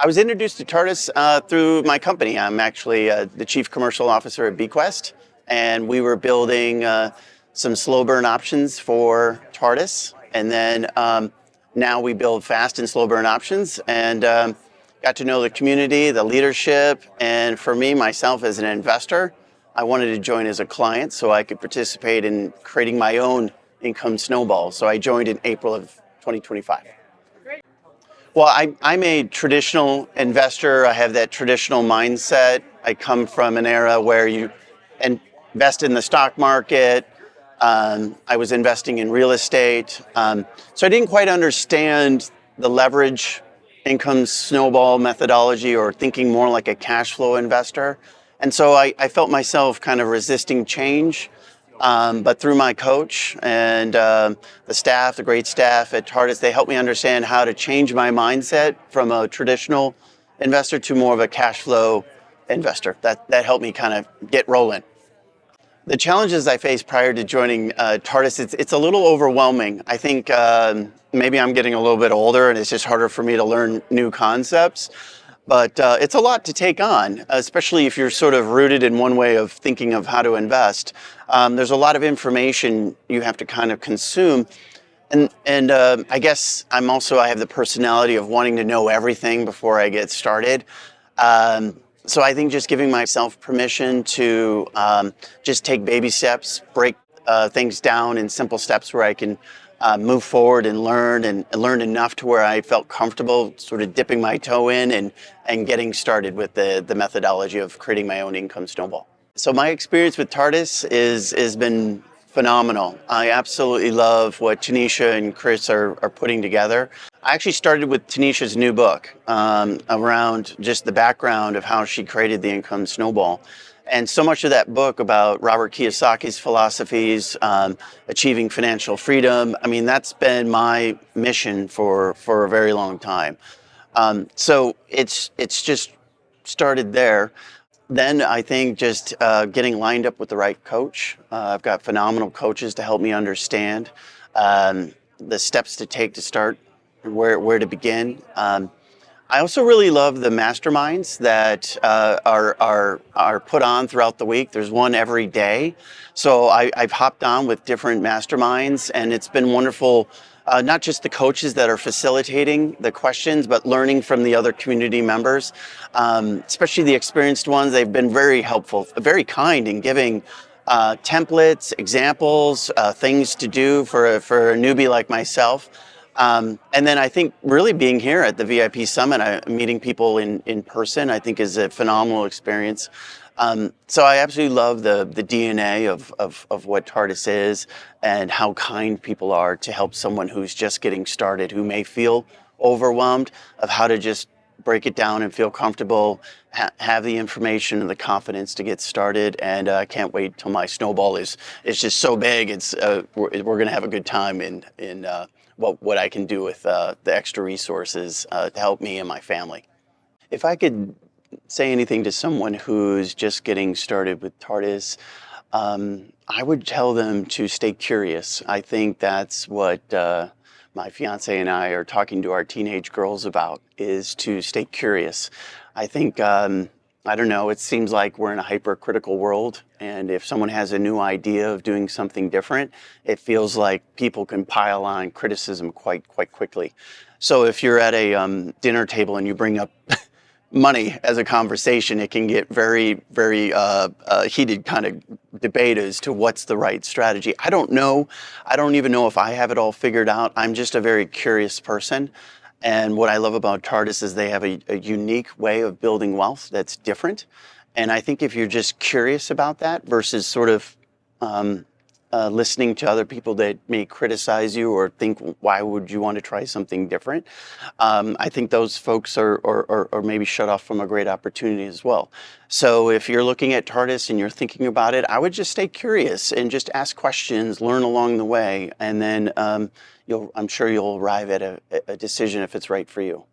I was introduced to TARDIS through my company. I'm actually the Chief Commercial Officer at beQuest, and we were building some slow burn options for TARDIS. And then now we build fast and slow burn options, and got to know the community, the leadership, and for me, myself as an investor, I wanted to join as a client so I could participate in creating my own income snowball. So I joined in April of 2025. Well, I'm a traditional investor. I have that traditional mindset. I come from an era where you invest in the stock market. I was investing in real estate. So I didn't quite understand the leverage income snowball methodology or thinking more like a cash flow investor. And so I felt myself kind of resisting change. But through my coach and the staff, the great staff at TARDIS, they helped me understand how to change my mindset from a traditional investor to more of a cash flow investor. That helped me kind of get rolling. The challenges I faced prior to joining TARDIS, it's a little overwhelming. I think maybe I'm getting a little bit older and it's just harder for me to learn new concepts. But it's a lot to take on, especially if you're sort of rooted in one way of thinking of how to invest. There's a lot of information you have to kind of consume. And I guess I have the personality of wanting to know everything before I get started. So I think just giving myself permission to just take baby steps, break things down in simple steps where I can move forward and learn enough to where I felt comfortable sort of dipping my toe in and getting started with the methodology of creating my own income snowball. So my experience with TARDIS has been phenomenal. I absolutely love what Tanisha and Chris are putting together. I actually started with Tanisha's new book around just the background of how she created the income snowball. And so much of that book about Robert Kiyosaki's philosophies, achieving financial freedom, I mean, that's been my mission for a very long time. So it's just started there. Then I think just getting lined up with the right coach. I've got phenomenal coaches to help me understand the steps to take to start, where to begin. I also really love the masterminds that are put on throughout the week. There's one every day. So I've hopped on with different masterminds, and it's been wonderful, not just the coaches that are facilitating the questions, but learning from the other community members, especially the experienced ones. They've been very helpful, very kind in giving templates, examples, things to do for a newbie like myself. And then I think really being here at the VIP Summit, meeting people in person, I think is a phenomenal experience. So I absolutely love the DNA of what TARDIS is and how kind people are to help someone who's just getting started, who may feel overwhelmed, of how to just break it down and feel comfortable, have the information and the confidence to get started. And I can't wait till my snowball is just so big. We're going to have a good time in what I can do with the extra resources to help me and my family. If I could say anything to someone who's just getting started with TARDIS, I would tell them to stay curious. I think that's what my fiance and I are talking to our teenage girls about, is to stay curious. I think, I don't know, it seems like we're in a hypercritical world, and if someone has a new idea of doing something different, it feels like people can pile on criticism quite quickly. So if you're at a dinner table and you bring up money as a conversation, it can get very heated kind of debate as to what's the right strategy. I don't know. I don't even know if I have it all figured out. I'm just a very curious person. And what I love about TARDIS is they have a unique way of building wealth that's different. And I think if you're just curious about that versus sort of listening to other people that may criticize you or think, why would you want to try something different? I think those folks are maybe shut off from a great opportunity as well. So if you're looking at TARDIS and you're thinking about it, I would just stay curious and just ask questions, learn along the way, and then I'm sure you'll arrive at a decision if it's right for you.